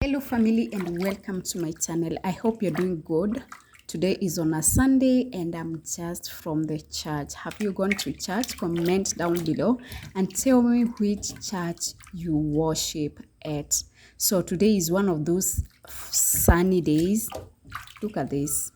Hello family and welcome to my channel. I hope you're doing good. Today is on a Sunday and I'm just from the church. Have you gone to church? Comment down below and tell me which church you worship at. So today is one of those sunny days. Look at this.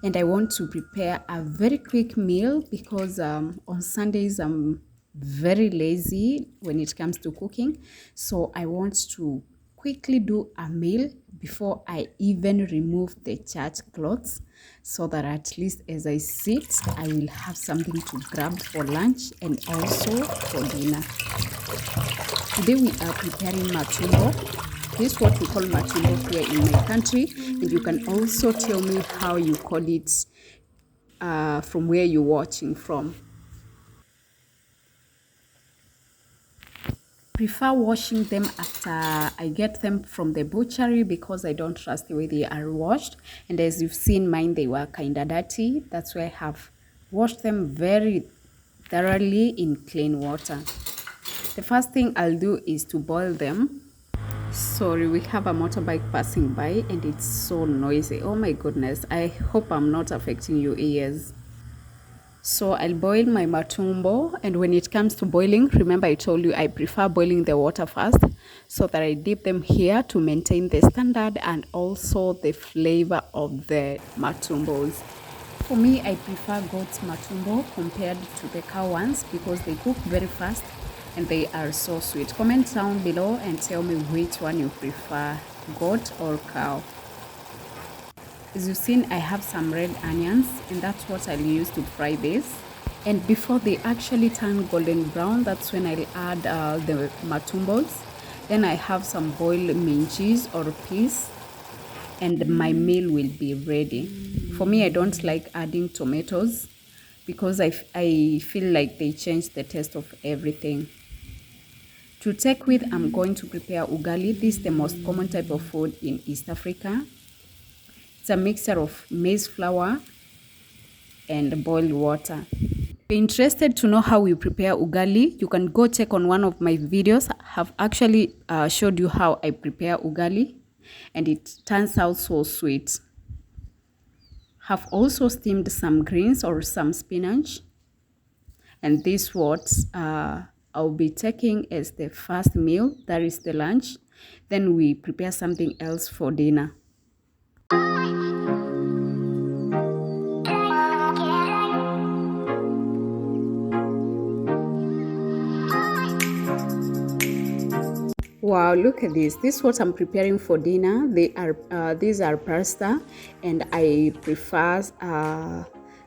And I want to prepare a very quick meal because on Sundays I'm very lazy when it comes to cooking. So I want to quickly do a meal before I even remove the church clothes, so that at least as I sit, I will have something to grab for lunch and also for dinner. Today we are preparing matumbo. This is what we call matumbo here in my country, and you can also tell me how you call it from where you're watching from. Prefer washing them after I get them from the butchery because I don't trust the way they are washed, and as you've seen, mine, they were kind of dirty. That's why I have washed them very thoroughly in clean water. The first thing I'll do is to boil them. Sorry, we have a motorbike passing by and it's so noisy. Oh my goodness, I hope I'm not affecting your ears. So I'll boil my matumbo, and when it comes to boiling, remember I told you I prefer boiling the water first so that I dip them here to maintain the standard and also the flavor of the matumbos. For me, I prefer goat's matumbo compared to the cow ones because they cook very fast and they are so sweet. Comment down below and tell me which one you prefer, goat or cow. As you've seen, I have some red onions and that's what I'll use to fry this. And before they actually turn golden brown, that's when I'll add the matumbos. Then I have some boiled minjis or peas, and my meal will be ready. For me, I don't like adding tomatoes because I feel like they change the taste of everything. To take with, I'm going to prepare ugali. This is the most common type of food in East Africa. It's a mixture of maize flour and boiled water. If you're interested to know how we prepare ugali, you can go check on one of my videos. I have actually showed you how I prepare ugali, and it turns out so sweet. Have also steamed some greens or some spinach, and this what I'll be taking as the first meal, that is the lunch. Then we prepare something else for dinner. Wow, look at this. This is what I'm preparing for dinner. These are pasta, and I prefer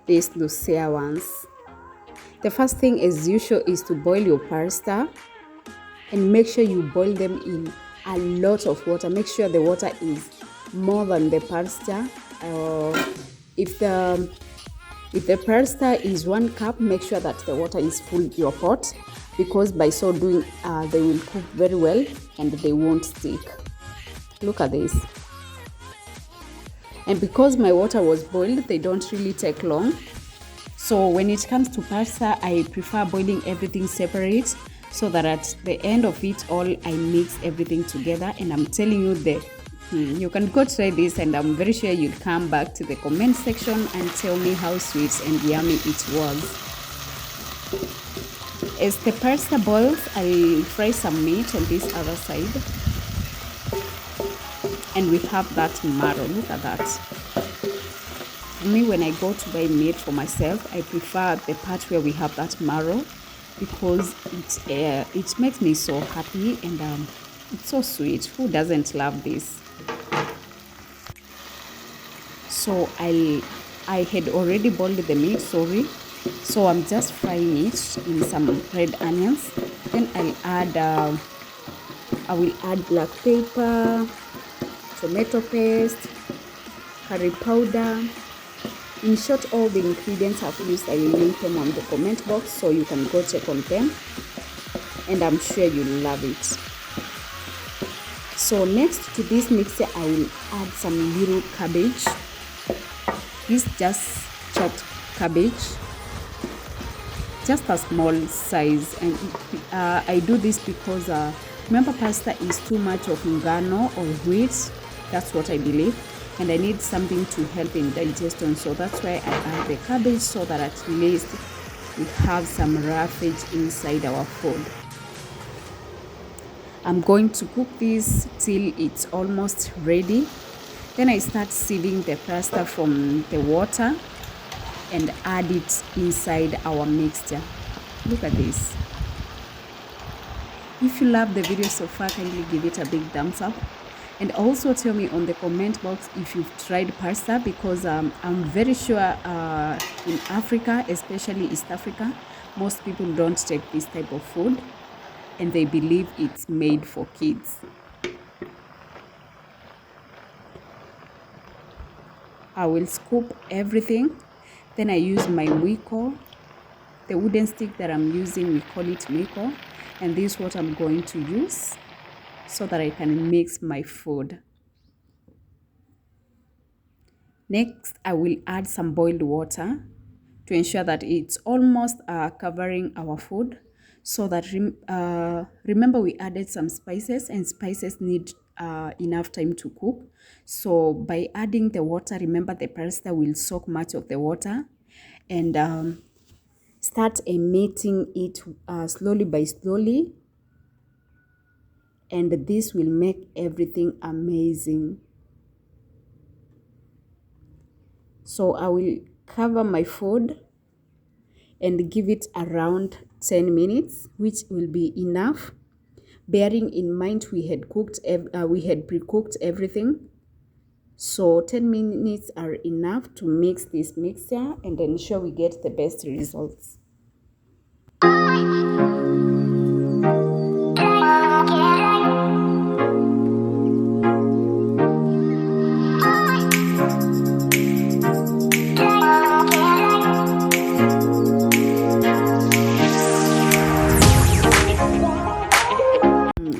these Lucia ones. The first thing, as usual, is to boil your pasta, and make sure you boil them in a lot of water. Make sure the water is more than the pasta. If the pasta is 1 cup, make sure that the water is full your pot, because by so doing they will cook very well and they won't stick. Look at this. And because my water was boiled, they don't really take long. So when it comes to pasta, I prefer boiling everything separate so that at the end of it all, I mix everything together. And I'm telling you that you can go try this, and I'm very sure you'll come back to the comment section and tell me how sweet and yummy it was. As the pasta boils, I'll fry some meat on this other side. And we have that marrow. Look at that. For me, when I go to buy meat for myself, I prefer the part where we have that marrow because it makes me so happy, and it's so sweet. Who doesn't love this? So I had already boiled the meat, sorry. So I'm just frying it in some red onions. Then I will add black pepper, tomato paste, curry powder. In short, all the ingredients I've used, I will link them on the comment box so you can go check on them, and I'm sure you'll love it. So next to this mixture, I will add some little cabbage. This just chopped cabbage, just a small size, and I do this because Remember, pasta is too much of ngano or wheat. That's what I believe. And I need something to help in digestion. So that's why I add the cabbage, so that at least we have some roughage inside our food. I'm going to cook this till it's almost ready. Then I start sieving the pasta from the water and add it inside our mixture. Look at this. If you love the video so far, kindly give it a big thumbs up. And also tell me on the comment box if you've tried pasta, because I'm very sure in Africa, especially East Africa, most people don't take this type of food and they believe it's made for kids. I will scoop everything. Then I use my mwiko. The wooden stick that I'm using, we call it mwiko. And this is what I'm going to use so that I can mix my food. Next, I will add some boiled water to ensure that it's almost covering our food. So that, remember, we added some spices, and spices need enough time to cook. So by adding the water, remember the pasta will soak much of the water, and start emitting it slowly by slowly, and this will make everything amazing. So I will cover my food and give it around 10 minutes, which will be enough, bearing in mind we had pre-cooked everything. So 10 minutes are enough to mix this mixture and ensure we get the best results.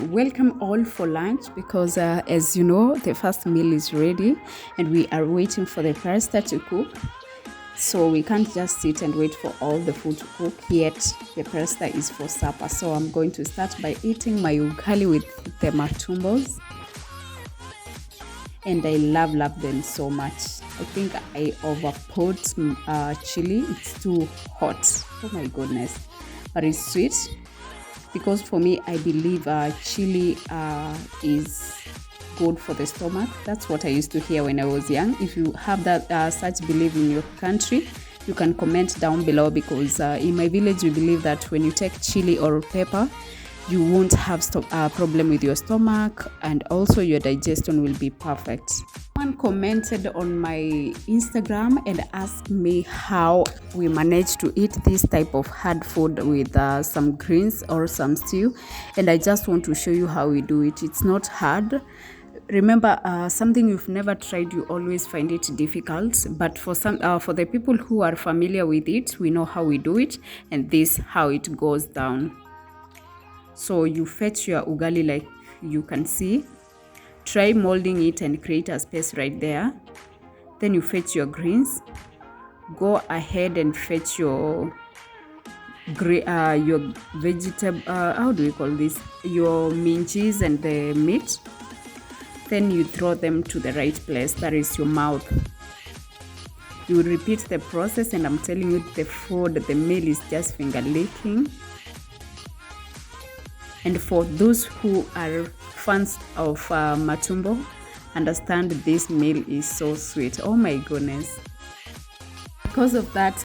Welcome all for lunch, because as you know, the first meal is ready and we are waiting for the pasta to cook. So we can't just sit and wait for all the food to cook, yet the pasta is for supper. So I'm going to start by eating my ugali with the matumbos, and I love them so much. I think I overput chili. It's too hot. Oh my goodness, but it's sweet. Because for me, I believe chili is good for the stomach. That's what I used to hear when I was young. If you have that such belief in your country, you can comment down below, because in my village we believe that when you take chili or pepper, you won't have a problem with your stomach, and also your digestion will be perfect. Someone commented on my Instagram and asked me how we managed to eat this type of hard food with some greens or some stew, and I just want to show you how we do it. It's not hard. Remember, something you've never tried, you always find it difficult, but for the people who are familiar with it, we know how we do it, and this how it goes down. So you fetch your ugali like you can see. Try molding it and create a space right there. Then you fetch your greens. Go ahead and fetch your vegetable, how do we call this? Your minches and the meat. Then you throw them to the right place, that is your mouth. You repeat the process, and I'm telling you, the meal is just finger licking. And for those who are fans of matumbo, understand this meal is so sweet. Oh my goodness. Because of that,